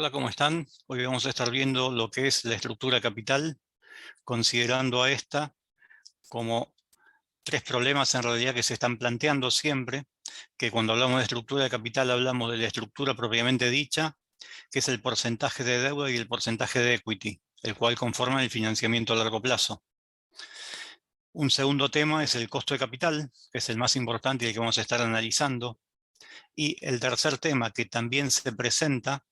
Hola, ¿cómo están? Hoy vamos a estar viendo lo que es la estructura capital, considerando a esta como tres problemas en realidad que se están planteando siempre, que cuando hablamos de estructura de capital hablamos de la estructura propiamente dicha, que es el porcentaje de deuda y el porcentaje de equity, el cual conforma el financiamiento a largo plazo. Un segundo tema es el costo de capital, que es el más importante y el que vamos a estar analizando. Y el tercer tema que también se presenta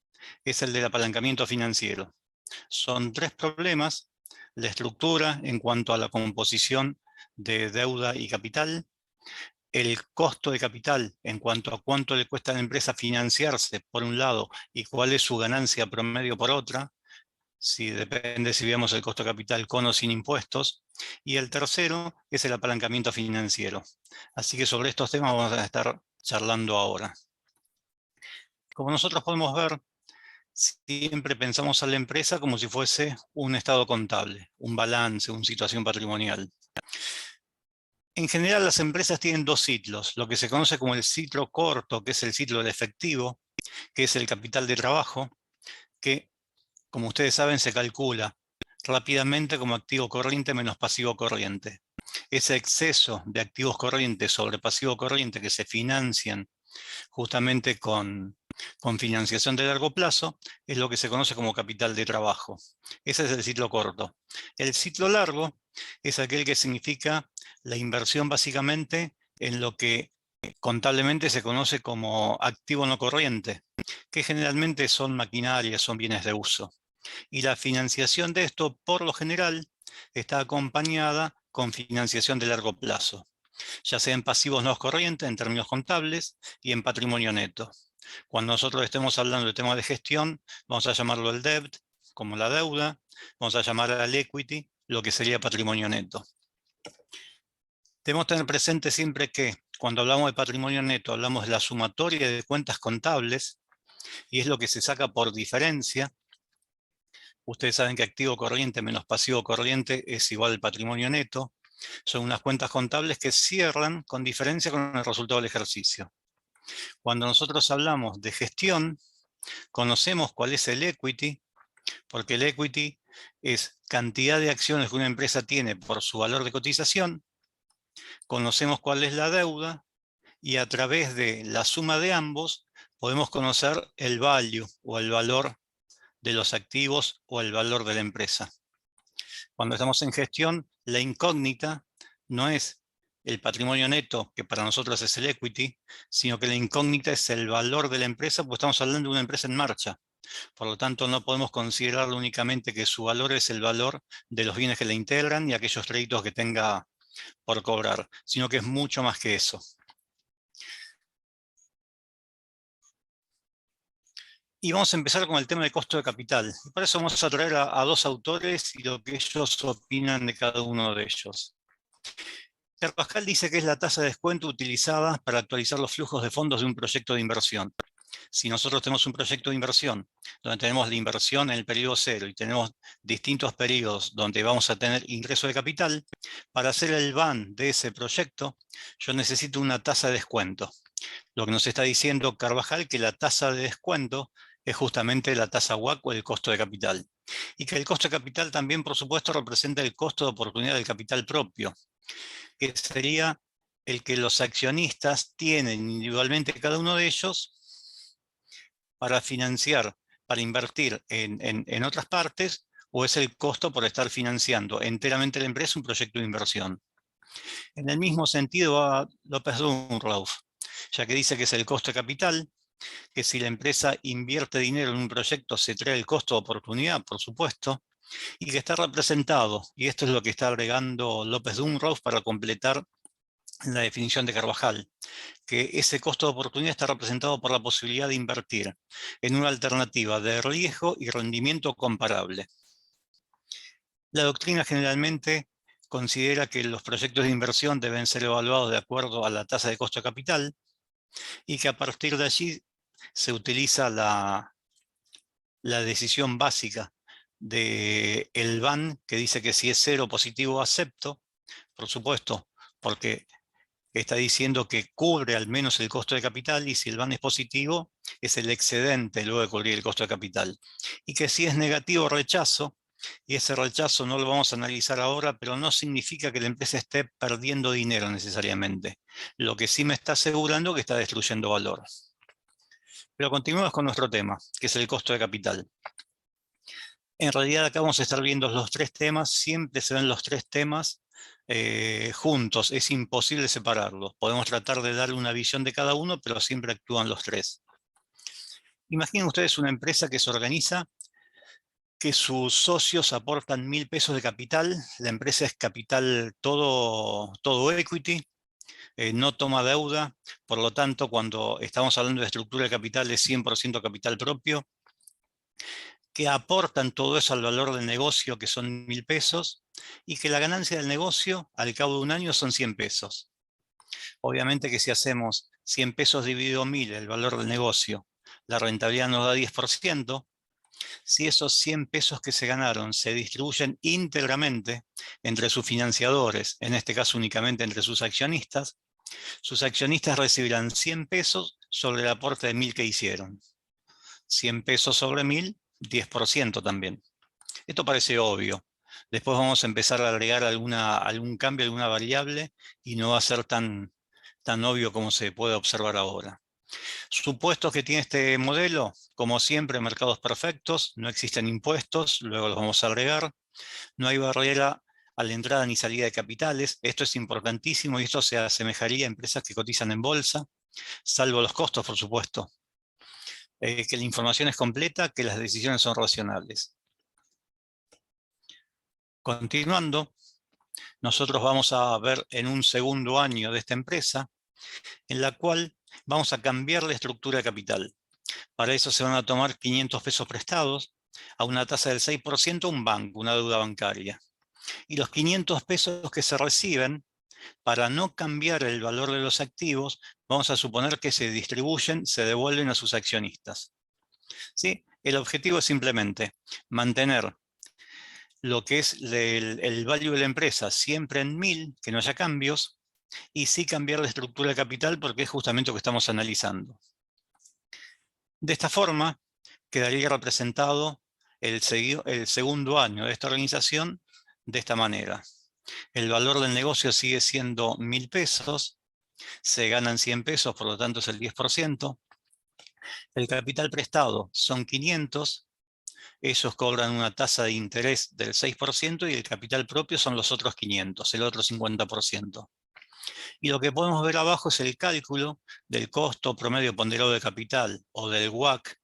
es el del apalancamiento financiero. Son tres problemas: la estructura en cuanto a la composición de deuda y capital, el costo de capital en cuanto a cuánto le cuesta a la empresa financiarse por un lado y cuál es su ganancia promedio por otra, depende si vemos el costo de capital con o sin impuestos, y el tercero es el apalancamiento financiero. Así que sobre estos temas vamos a estar charlando ahora. Como nosotros podemos ver, siempre pensamos a la empresa como si fuese un estado contable, un balance, una situación patrimonial. En general, las empresas tienen dos ciclos: lo que se conoce como el ciclo corto, que es el ciclo del efectivo, que es el capital de trabajo, que, como ustedes saben, se calcula rápidamente como activo corriente menos pasivo corriente. Ese exceso de activos corrientes sobre pasivo corriente que se financian justamente con financiación de largo plazo es lo que se conoce como capital de trabajo. Ese es el ciclo corto. El ciclo largo es aquel que significa la inversión básicamente en lo que contablemente se conoce como activo no corriente, que generalmente son maquinarias, son bienes de uso. Y la financiación de esto, por lo general, está acompañada con financiación de largo plazo, ya sea en pasivos no corrientes, en términos contables, y en patrimonio neto. Cuando nosotros estemos hablando de temas de gestión, vamos a llamarlo el debt, como la deuda, vamos a llamar al equity, lo que sería patrimonio neto. Debemos tener presente siempre que cuando hablamos de patrimonio neto, hablamos de la sumatoria de cuentas contables, y es lo que se saca por diferencia. Ustedes saben que activo corriente menos pasivo corriente es igual al patrimonio neto. Son unas cuentas contables que cierran con diferencia con el resultado del ejercicio. Cuando nosotros hablamos de gestión, conocemos cuál es el equity, porque el equity es cantidad de acciones que una empresa tiene por su valor de cotización. Conocemos cuál es la deuda y a través de la suma de ambos podemos conocer el value o el valor de los activos o el valor de la empresa. Cuando estamos en gestión, la incógnita no es el patrimonio neto, que para nosotros es el equity, sino que la incógnita es el valor de la empresa, porque estamos hablando de una empresa en marcha. Por lo tanto, no podemos considerar únicamente que su valor es el valor de los bienes que la integran y aquellos créditos que tenga por cobrar, sino que es mucho más que eso. Y vamos a empezar con el tema del costo de capital. Y para eso vamos a traer a dos autores y lo que ellos opinan de cada uno de ellos. Carvajal dice que es la tasa de descuento utilizada para actualizar los flujos de fondos de un proyecto de inversión. Si nosotros tenemos un proyecto de inversión donde tenemos la inversión en el periodo cero y tenemos distintos periodos donde vamos a tener ingreso de capital, para hacer el VAN de ese proyecto, yo necesito una tasa de descuento. Lo que nos está diciendo Carvajal, que la tasa de descuento es justamente la tasa WACC o el costo de capital. Y que el costo de capital también, por supuesto, representa el costo de oportunidad del capital propio, que sería el que los accionistas tienen individualmente cada uno de ellos para financiar, para invertir en otras partes, o es el costo por estar financiando enteramente la empresa un proyecto de inversión. En el mismo sentido va López Dunroff, ya que dice que es el costo de capital, que si la empresa invierte dinero en un proyecto se trae el costo de oportunidad, por supuesto, y que está representado, y esto es lo que está agregando López Dunroff para completar la definición de Carvajal, que ese costo de oportunidad está representado por la posibilidad de invertir en una alternativa de riesgo y rendimiento comparable. La doctrina generalmente considera que los proyectos de inversión deben ser evaluados de acuerdo a la tasa de costo de capital y que a partir de allí se utiliza la decisión básica del VAN, que dice que si es cero positivo acepto, por supuesto, porque está diciendo que cubre al menos el costo de capital, y si el VAN es positivo, es el excedente luego de cubrir el costo de capital. Y que si es negativo, rechazo, y ese rechazo no lo vamos a analizar ahora, pero no significa que la empresa esté perdiendo dinero necesariamente. Lo que sí me está asegurando que está destruyendo valor. Pero continuamos con nuestro tema, que es el costo de capital. En realidad acá vamos a estar viendo los tres temas, siempre se ven los tres temas juntos, es imposible separarlos. Podemos tratar de darle una visión de cada uno, pero siempre actúan los tres. Imaginen ustedes una empresa que se organiza, que sus socios aportan 1.000 pesos de capital, la empresa es capital todo equity, no toma deuda, por lo tanto cuando estamos hablando de estructura de capital es 100% capital propio, que aportan todo eso al valor del negocio, que son 1.000 pesos, y que la ganancia del negocio al cabo de un año son 100 pesos. Obviamente que si hacemos 100 pesos dividido 1.000, el valor del negocio, la rentabilidad nos da 10%, si esos 100 pesos que se ganaron se distribuyen íntegramente entre sus financiadores, en este caso únicamente entre sus accionistas recibirán 100 pesos sobre el aporte de 1.000 que hicieron. 100 pesos sobre 1.000, 10% también. Esto parece obvio. Después vamos a empezar a agregar algún cambio, alguna variable, y no va a ser tan obvio como se puede observar ahora. Supuestos que tiene este modelo, como siempre, mercados perfectos, no existen impuestos, luego los vamos a agregar, no hay barrera a la entrada ni salida de capitales, esto es importantísimo y esto se asemejaría a empresas que cotizan en bolsa, salvo los costos, por supuesto. Que la información es completa, que las decisiones son racionales. Continuando, nosotros vamos a ver en un segundo año de esta empresa, en la cual vamos a cambiar la estructura de capital. Para eso se van a tomar 500 pesos prestados a una tasa del 6% a un banco, una deuda bancaria. Y los 500 pesos que se reciben, para no cambiar el valor de los activos, vamos a suponer que se distribuyen, se devuelven a sus accionistas. ¿Sí? El objetivo es simplemente mantener lo que es el value de la empresa siempre en 1.000, que no haya cambios, y sí cambiar la estructura de capital porque es justamente lo que estamos analizando. De esta forma, quedaría representado el segundo año de esta organización de esta manera. El valor del negocio sigue siendo 1.000 pesos, se ganan 100 pesos, por lo tanto es el 10%. El capital prestado son 500, ellos cobran una tasa de interés del 6% y el capital propio son los otros 500, el otro 50%. Y lo que podemos ver abajo es el cálculo del costo promedio ponderado de capital, o del WACC,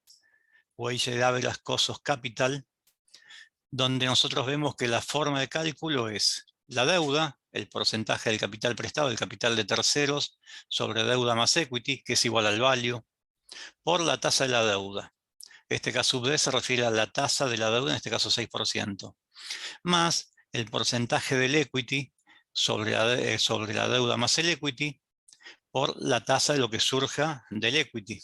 Weighted Average Cost of Capital, donde nosotros vemos que la forma de cálculo es la deuda, el porcentaje del capital prestado, el capital de terceros, sobre deuda más equity, que es igual al value, por la tasa de la deuda. Este K sub D se refiere a la tasa de la deuda, en este caso 6%, más el porcentaje del equity sobre la deuda más el equity, por la tasa de lo que surja del equity.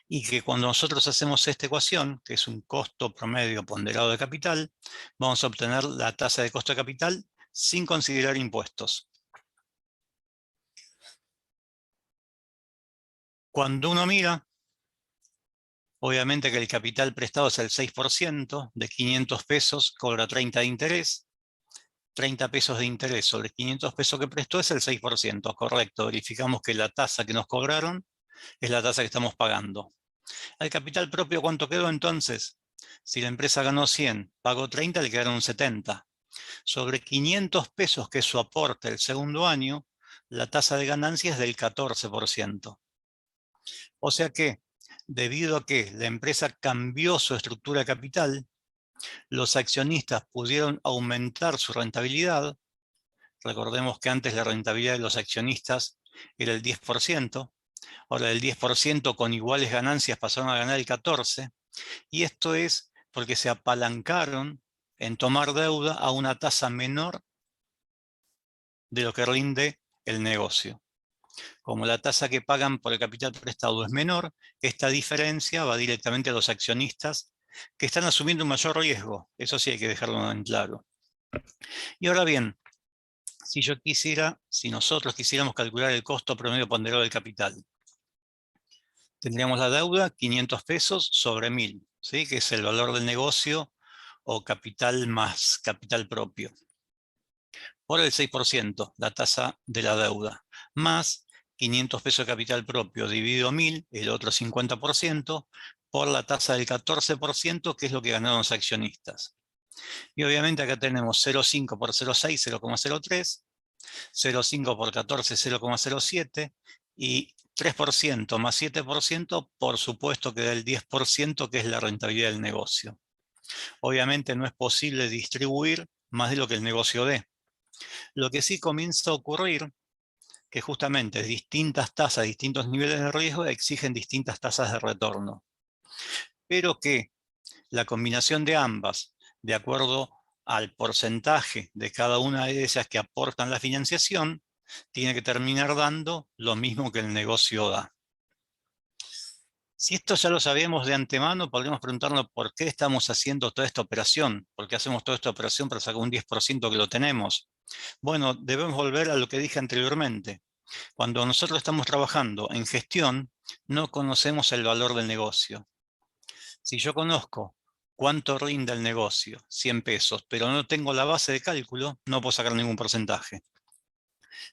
Y que cuando nosotros hacemos esta ecuación, que es un costo promedio ponderado de capital, vamos a obtener la tasa de costo de capital sin considerar impuestos. Cuando uno mira, obviamente que el capital prestado es el 6%, de 500 pesos cobra 30 de interés, 30 pesos de interés sobre 500 pesos que prestó es el 6%, correcto. Verificamos que la tasa que nos cobraron es la tasa que estamos pagando. Al capital propio, ¿cuánto quedó entonces? Si la empresa ganó 100, pagó 30, le quedaron 70. Sobre 500 pesos que es su aporte el segundo año, la tasa de ganancia es del 14%. O sea que, debido a que la empresa cambió su estructura de capital, los accionistas pudieron aumentar su rentabilidad. Recordemos que antes la rentabilidad de los accionistas era el 10%, ahora del 10% con iguales ganancias pasaron a ganar el 14%, y esto es porque se apalancaron en tomar deuda a una tasa menor de lo que rinde el negocio. Como la tasa que pagan por el capital prestado es menor, esta diferencia va directamente a los accionistas que están asumiendo un mayor riesgo. Eso sí hay que dejarlo en claro. Y ahora bien, si nosotros quisiéramos calcular el costo promedio ponderado del capital. Tendríamos la deuda, 500 pesos sobre 1000, ¿sí? Que es el valor del negocio o capital más capital propio. Por el 6%, la tasa de la deuda, más 500 pesos de capital propio dividido 1000, el otro 50%, por la tasa del 14%, que es lo que ganaron los accionistas. Y obviamente acá tenemos 0,5 por 0,6, 0,03, 0,5 por 14, 0,07, y 3% más 7%, por supuesto que da el 10%, que es la rentabilidad del negocio. Obviamente no es posible distribuir más de lo que el negocio dé. Lo que sí comienza a ocurrir, que justamente distintas tasas, distintos niveles de riesgo exigen distintas tasas de retorno. Pero que la combinación de ambas, de acuerdo al porcentaje de cada una de ellas que aportan la financiación, tiene que terminar dando lo mismo que el negocio da. Si esto ya lo sabemos de antemano, podríamos preguntarnos por qué estamos haciendo toda esta operación, por qué hacemos toda esta operación para sacar un 10% que lo tenemos. Bueno, debemos volver a lo que dije anteriormente. Cuando nosotros estamos trabajando en gestión, no conocemos el valor del negocio. Si yo conozco cuánto rinde el negocio, 100 pesos, pero no tengo la base de cálculo, no puedo sacar ningún porcentaje.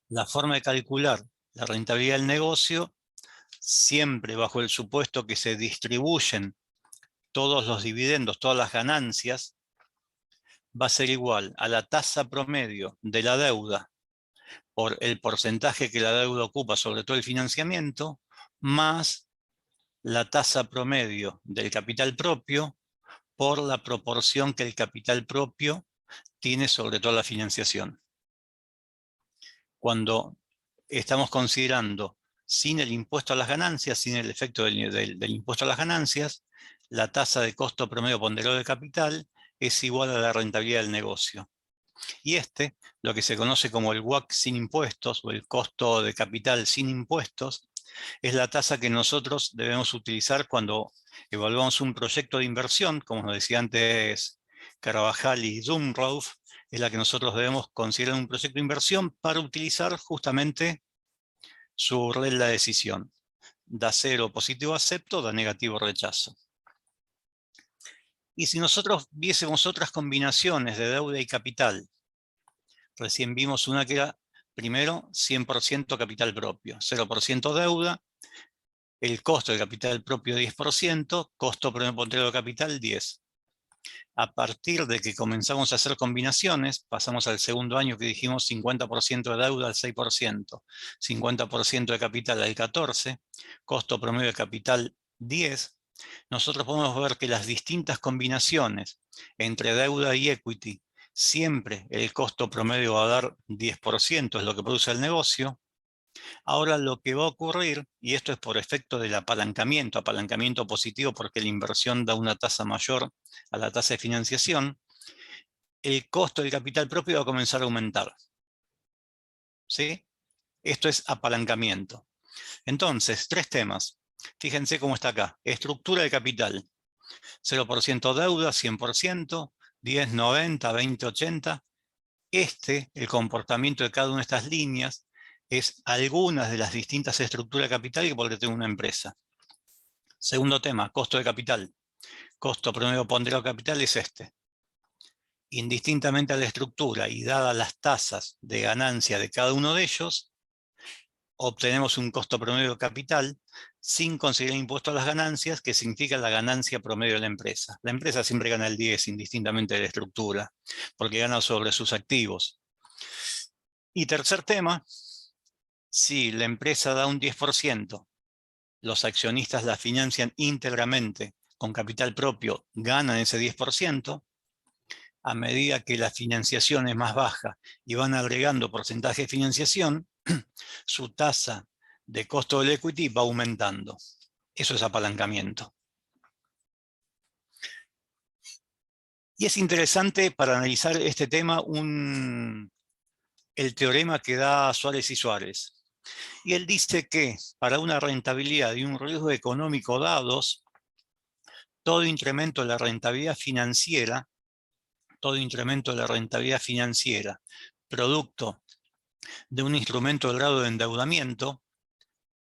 La forma de calcular la rentabilidad del negocio, siempre bajo el supuesto que se distribuyen todos los dividendos, todas las ganancias, va a ser igual a la tasa promedio de la deuda por el porcentaje que la deuda ocupa sobre todo el financiamiento, más la tasa promedio del capital propio por la proporción que el capital propio tiene sobre toda la financiación. Cuando estamos considerando sin el impuesto a las ganancias, sin el efecto del impuesto a las ganancias, la tasa de costo promedio ponderado de capital es igual a la rentabilidad del negocio. Y lo que se conoce como el WACC sin impuestos o el costo de capital sin impuestos, es la tasa que nosotros debemos utilizar cuando evaluamos un proyecto de inversión, como nos decía antes Carvajal y Zumrov, es la que nosotros debemos considerar un proyecto de inversión para utilizar justamente su regla de decisión. Da 0 positivo acepto, da negativo rechazo. Y si nosotros viésemos otras combinaciones de deuda y capital, recién vimos una que era, primero, 100% capital propio, 0% deuda, el costo del capital propio 10%, costo promedio ponderado de capital 10%. A partir de que comenzamos a hacer combinaciones, pasamos al segundo año que dijimos 50% de deuda al 6%, 50% de capital al 14%, costo promedio de capital 10%, nosotros podemos ver que las distintas combinaciones entre deuda y equity, siempre el costo promedio va a dar 10%, es lo que produce el negocio. Ahora lo que va a ocurrir, y esto es por efecto del apalancamiento positivo porque la inversión da una tasa mayor a la tasa de financiación, el costo del capital propio va a comenzar a aumentar. ¿Sí? Esto es apalancamiento. Entonces, 3 temas. Fíjense cómo está acá. Estructura de capital. 0% deuda, 100%, 10, 90, 20, 80. El comportamiento de cada una de estas líneas es algunas de las distintas estructuras de capital que podría tener una empresa. Segundo tema, costo de capital. Costo promedio ponderado de capital es Indistintamente a la estructura y dadas las tasas de ganancia de cada uno de ellos, obtenemos un costo promedio de capital sin considerar impuesto a las ganancias, que significa la ganancia promedio de la empresa. La empresa siempre gana el 10 indistintamente de la estructura, porque gana sobre sus activos. Y tercer tema, si la empresa da un 10%, los accionistas la financian íntegramente con capital propio, ganan ese 10%, a medida que la financiación es más baja y van agregando porcentaje de financiación, su tasa de costo del equity va aumentando. Eso es apalancamiento. Y es interesante para analizar este tema el teorema que da Suárez y Suárez. Y él dice que para una rentabilidad y un riesgo económico dados, todo incremento de la rentabilidad financiera producto de un instrumento de grado de endeudamiento,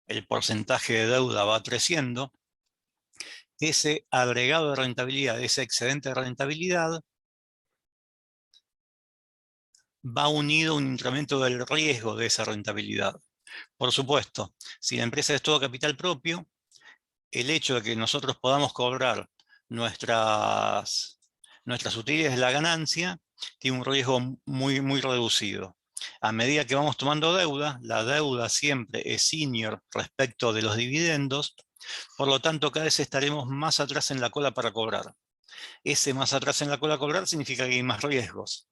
el porcentaje de deuda va creciendo, ese agregado de rentabilidad, ese excedente de rentabilidad, va unido a un incremento del riesgo de esa rentabilidad. Por supuesto, si la empresa es todo capital propio, el hecho de que nosotros podamos cobrar nuestras utilidades de la ganancia tiene un riesgo muy, muy reducido. A medida que vamos tomando deuda, la deuda siempre es senior respecto de los dividendos, por lo tanto cada vez estaremos más atrás en la cola para cobrar. Ese más atrás en la cola a cobrar significa que hay más riesgos.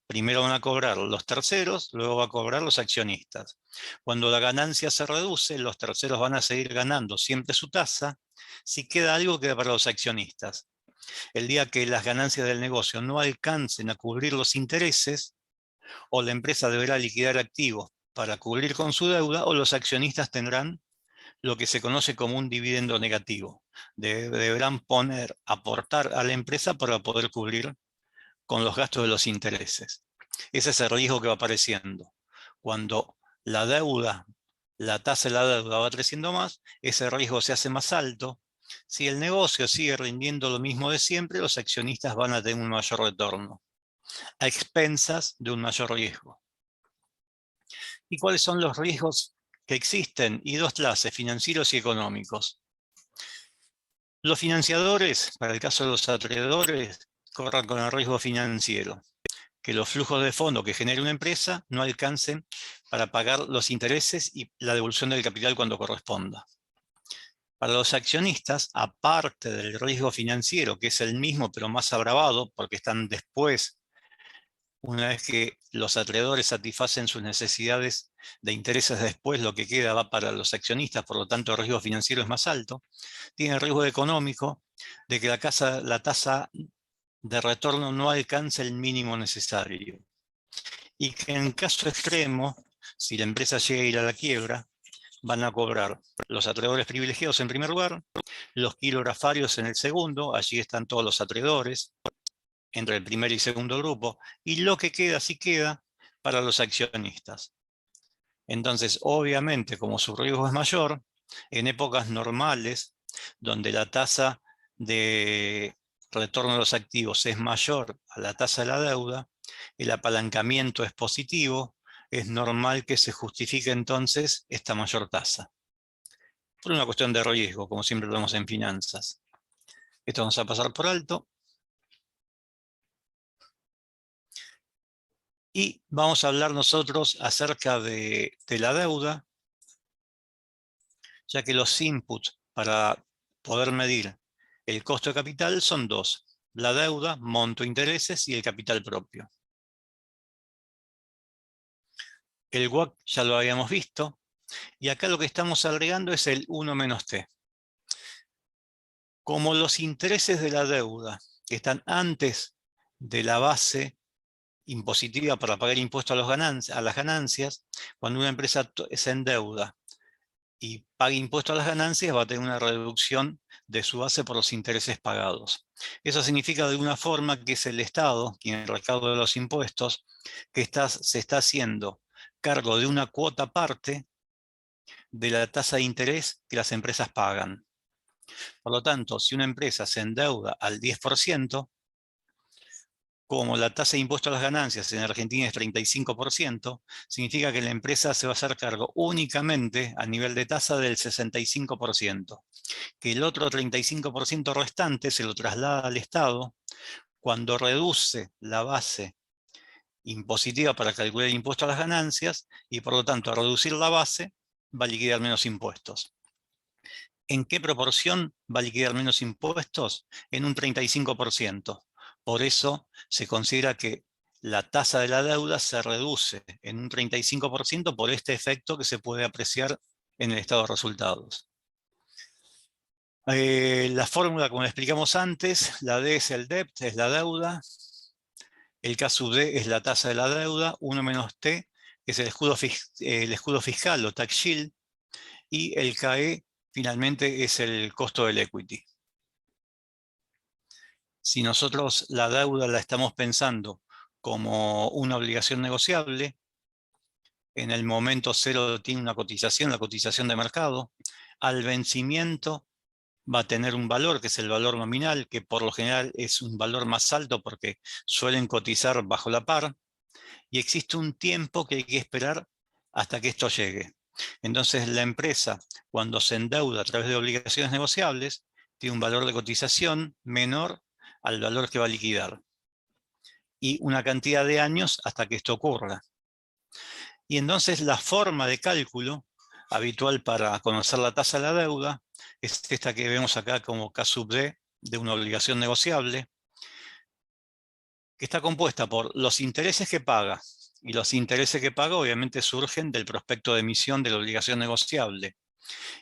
Primero van a cobrar los terceros, luego va a cobrar los accionistas. Cuando la ganancia se reduce, los terceros van a seguir ganando siempre su tasa. Si queda algo, queda para los accionistas. El día que las ganancias del negocio no alcancen a cubrir los intereses, o la empresa deberá liquidar activos para cubrir con su deuda, o los accionistas tendrán lo que se conoce como un dividendo negativo. Deberán aportar a la empresa para poder cubrir con los gastos de los intereses. Ese es el riesgo que va apareciendo. Cuando la deuda, la tasa de la deuda va creciendo más, ese riesgo se hace más alto. Si el negocio sigue rindiendo lo mismo de siempre, los accionistas van a tener un mayor retorno, a expensas de un mayor riesgo. ¿Y cuáles son los riesgos que existen? Y dos clases, financieros y económicos. Los financiadores, para el caso de los acreedores, corren con el riesgo financiero, que los flujos de fondo que genere una empresa no alcancen para pagar los intereses y la devolución del capital cuando corresponda. Para los accionistas, aparte del riesgo financiero, que es el mismo pero más agravado, porque están después, una vez que los acreedores satisfacen sus necesidades de intereses después, lo que queda va para los accionistas, por lo tanto el riesgo financiero es más alto, tiene el riesgo económico de que la tasa de retorno no alcance el mínimo necesario. Y que en caso extremo, si la empresa llega a ir a la quiebra, van a cobrar los acreedores privilegiados en primer lugar, los quirografarios en el segundo, allí están todos los acreedores, entre el primer y segundo grupo, y lo que queda, sí queda, para los accionistas. Entonces, obviamente, como su riesgo es mayor, en épocas normales, donde la tasa de retorno de los activos es mayor a la tasa de la deuda, el apalancamiento es positivo, es normal que se justifique entonces esta mayor tasa. Por una cuestión de riesgo, como siempre lo vemos en finanzas. Esto vamos a pasar por alto. Y vamos a hablar nosotros acerca de la deuda, ya que los inputs para poder medir el costo de capital son dos: la deuda, monto intereses, y el capital propio. El WACC ya lo habíamos visto, y acá lo que estamos agregando es el 1 menos T. Como los intereses de la deuda están antes de la base impositiva para pagar impuestos a las ganancias, cuando una empresa se endeuda y paga impuestos a las ganancias, va a tener una reducción de su base por los intereses pagados. Eso significa de alguna forma que es el Estado, quien recauda los impuestos, que se está haciendo cargo de una cuota parte de la tasa de interés que las empresas pagan. Por lo tanto, si una empresa se endeuda al 10%, como la tasa de impuesto a las ganancias en Argentina es 35%, significa que la empresa se va a hacer cargo únicamente a nivel de tasa del 65%, que el otro 35% restante se lo traslada al Estado cuando reduce la base impositiva para calcular el impuesto a las ganancias, y por lo tanto, al reducir la base, va a liquidar menos impuestos. ¿En qué proporción va a liquidar menos impuestos? En un 35%. Por eso se considera que la tasa de la deuda se reduce en un 35% por este efecto que se puede apreciar en el estado de resultados. La fórmula, como la explicamos antes, la D es el debt, es la deuda. El K sub D es la tasa de la deuda. 1 menos T es el escudo fiscal o tax shield. Y el KE finalmente es el costo del equity. Si nosotros la deuda la estamos pensando como una obligación negociable. En el momento cero tiene una cotización, la cotización de mercado. Al vencimiento va a tener un valor, que es el valor nominal, que por lo general es un valor más alto porque suelen cotizar bajo la par. Y existe un tiempo que hay que esperar hasta que esto llegue. Entonces la empresa, cuando se endeuda a través de obligaciones negociables, tiene un valor de cotización menor al valor que va a liquidar. Y una cantidad de años hasta que esto ocurra. Y entonces la forma de cálculo habitual para conocer la tasa de la deuda es esta que vemos acá como K sub D de una obligación negociable, que está compuesta por los intereses que paga. Y los intereses que paga obviamente surgen del prospecto de emisión de la obligación negociable.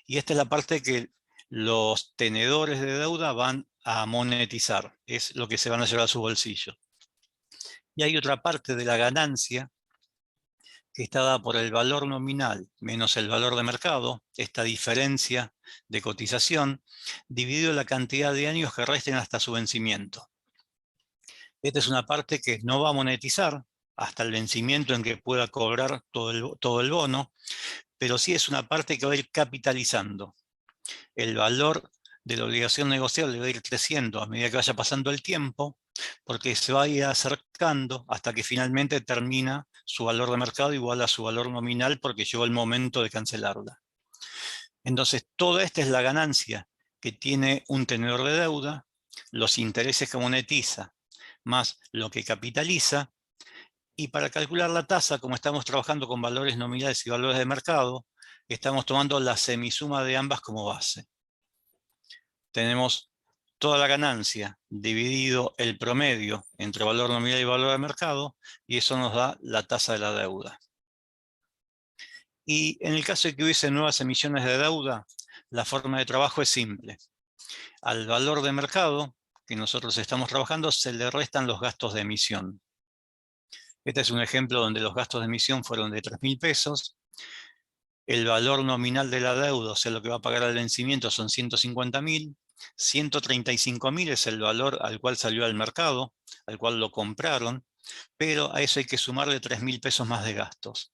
Y esta es la parte que los tenedores de deuda van a monetizar. Es lo que se van a llevar a su bolsillo. Y hay otra parte de la ganancia que está dada por el valor nominal menos el valor de mercado, esta diferencia de cotización, dividido la cantidad de años que resten hasta su vencimiento. Esta es una parte que no va a monetizar hasta el vencimiento en que pueda cobrar todo el bono, pero sí es una parte que va a ir capitalizando. El valor de la obligación negociable va a ir creciendo a medida que vaya pasando el tiempo, porque se va a ir acercando hasta que finalmente termina su valor de mercado igual a su valor nominal porque llegó el momento de cancelarla. Entonces, toda esta es la ganancia que tiene un tenedor de deuda, los intereses que monetiza, más lo que capitaliza, y para calcular la tasa, como estamos trabajando con valores nominales y valores de mercado, estamos tomando la semisuma de ambas como base. Tenemos toda la ganancia dividido el promedio entre valor nominal y valor de mercado, y eso nos da la tasa de la deuda. Y en el caso de que hubiese nuevas emisiones de deuda, la forma de trabajo es simple. Al valor de mercado que nosotros estamos trabajando se le restan los gastos de emisión. Este es un ejemplo donde los gastos de emisión fueron de 3.000 pesos. El valor nominal de la deuda, o sea, lo que va a pagar al vencimiento, son 150.000. 135.000 es el valor al cual salió al mercado, al cual lo compraron, pero a eso hay que sumarle 3.000 pesos más de gastos.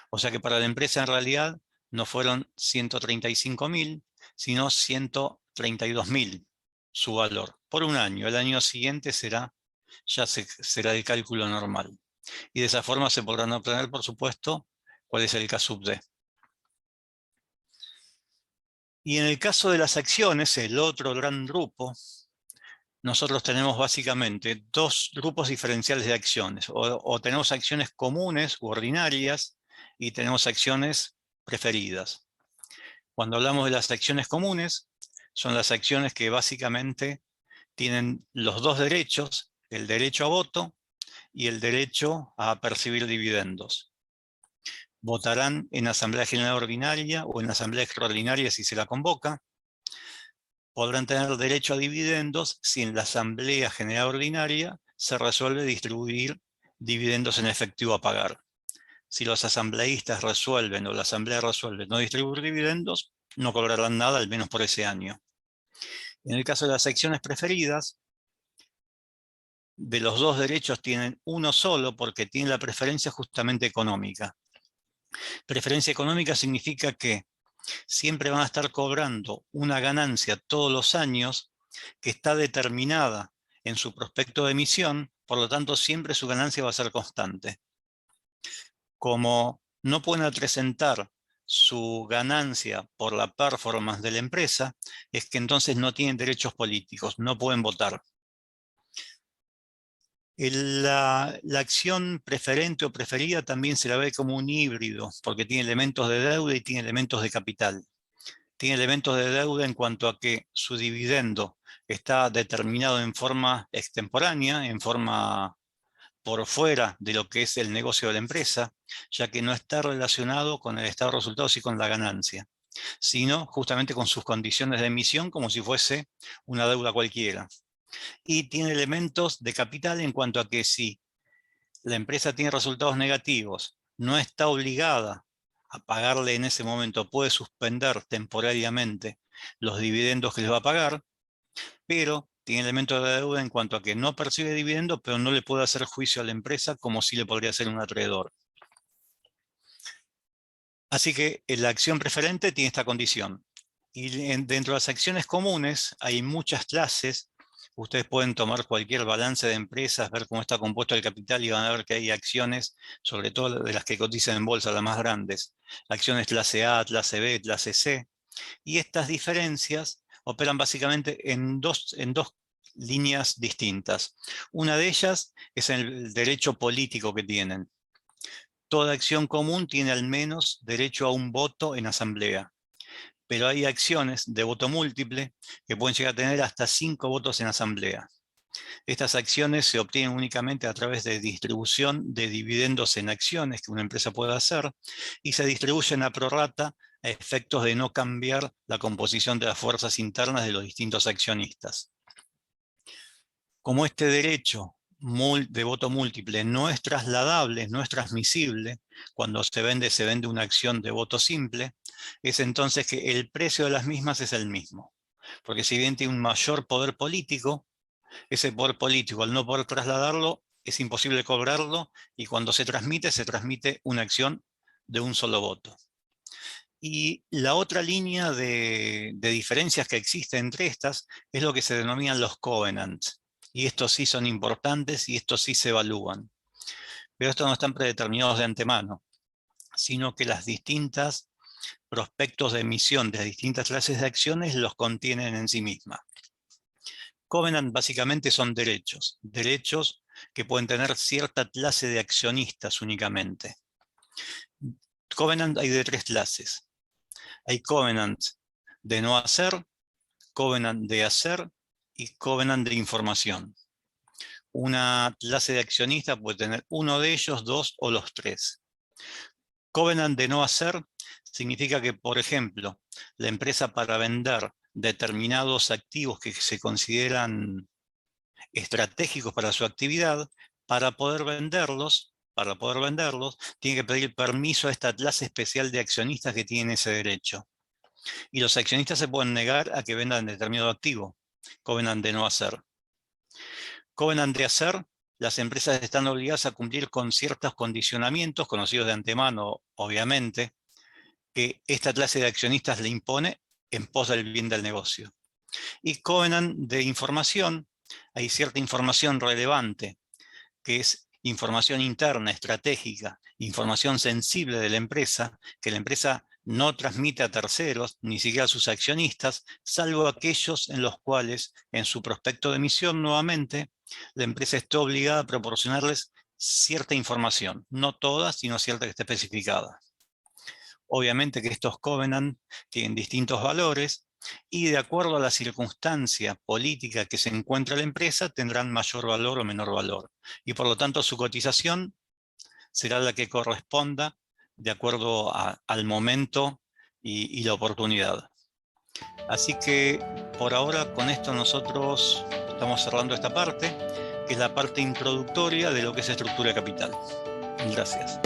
O sea que para la empresa en realidad no fueron 135.000, sino 132.000 su valor por un año. El año siguiente será el cálculo normal. Y de esa forma se podrán obtener, por supuesto, cuál es el K sub D. Y en el caso de las acciones, el otro gran grupo, nosotros tenemos básicamente dos grupos diferenciales de acciones. O tenemos acciones comunes u ordinarias y tenemos acciones preferidas. Cuando hablamos de las acciones comunes, son las acciones que básicamente tienen los dos derechos, el derecho a voto y el derecho a percibir dividendos. Votarán en Asamblea General Ordinaria o en Asamblea Extraordinaria si se la convoca. Podrán tener derecho a dividendos si en la Asamblea General Ordinaria se resuelve distribuir dividendos en efectivo a pagar. Si los asambleístas resuelven o la Asamblea resuelve no distribuir dividendos, no cobrarán nada, al menos por ese año. En el caso de las acciones preferidas, de los dos derechos tienen uno solo porque tienen la preferencia justamente económica. Preferencia económica significa que siempre van a estar cobrando una ganancia todos los años que está determinada en su prospecto de emisión, por lo tanto siempre su ganancia va a ser constante. Como no pueden acrecentar su ganancia por la performance de la empresa, es que entonces no tienen derechos políticos, no pueden votar. La acción preferente o preferida también se la ve como un híbrido, porque tiene elementos de deuda y tiene elementos de capital. Tiene elementos de deuda en cuanto a que su dividendo está determinado en forma extemporánea, en forma por fuera de lo que es el negocio de la empresa, ya que no está relacionado con el estado de resultados y con la ganancia, sino justamente con sus condiciones de emisión como si fuese una deuda cualquiera. Y tiene elementos de capital en cuanto a que si la empresa tiene resultados negativos, no está obligada a pagarle en ese momento, puede suspender temporariamente los dividendos que les va a pagar, pero tiene elementos de deuda en cuanto a que no percibe dividendo, pero no le puede hacer juicio a la empresa como si le podría hacer un acreedor. Así que la acción preferente tiene esta condición. Y dentro de las acciones comunes hay muchas clases. Ustedes pueden tomar cualquier balance de empresas, ver cómo está compuesto el capital y van a ver que hay acciones, sobre todo de las que cotizan en bolsa, las más grandes. Acciones clase A, clase B, clase C. Y estas diferencias operan básicamente en dos líneas distintas. Una de ellas es el derecho político que tienen. Toda acción común tiene al menos derecho a un voto en asamblea. Pero hay acciones de voto múltiple que pueden llegar a tener hasta 5 votos en asamblea. Estas acciones se obtienen únicamente a través de distribución de dividendos en acciones que una empresa puede hacer y se distribuyen a prorrata a efectos de no cambiar la composición de las fuerzas internas de los distintos accionistas. Como este derecho de voto múltiple no es trasladable, no es transmisible, cuando se vende una acción de voto simple, es entonces que el precio de las mismas es el mismo. Porque si bien tiene un mayor poder político, ese poder político, al no poder trasladarlo, es imposible cobrarlo, y cuando se transmite una acción de un solo voto. Y la otra línea de diferencias que existe entre estas es lo que se denominan los covenants. Y estos sí son importantes y estos sí se evalúan. Pero estos no están predeterminados de antemano, sino que las distintas prospectos de emisión de las distintas clases de acciones los contienen en sí mismas. Covenant básicamente son derechos que pueden tener cierta clase de accionistas únicamente. Covenant hay de 3 clases. Hay covenant de no hacer, covenant de hacer y covenant de información. Una clase de accionista puede tener uno de ellos, 2 o los 3. Covenant de no hacer significa que, por ejemplo, la empresa, para vender determinados activos que se consideran estratégicos para su actividad, para poder venderlos, tiene que pedir permiso a esta clase especial de accionistas que tienen ese derecho. Y los accionistas se pueden negar a que vendan determinado activo. Covenant de no hacer. Covenant de hacer, las empresas están obligadas a cumplir con ciertos condicionamientos, conocidos de antemano, obviamente, que esta clase de accionistas le impone en pos del bien del negocio. Y covenant de información, hay cierta información relevante, que es información interna, estratégica, información sensible de la empresa, que la empresa no transmite a terceros, ni siquiera a sus accionistas, salvo aquellos en los cuales, en su prospecto de emisión nuevamente, la empresa está obligada a proporcionarles cierta información, no toda, sino cierta que esté especificada. Obviamente que estos covenant tienen distintos valores y de acuerdo a la circunstancia política que se encuentra la empresa tendrán mayor valor o menor valor. Y por lo tanto su cotización será la que corresponda de acuerdo al momento y la oportunidad. Así que por ahora con esto nosotros estamos cerrando esta parte, que es la parte introductoria de lo que es estructura de capital. Gracias.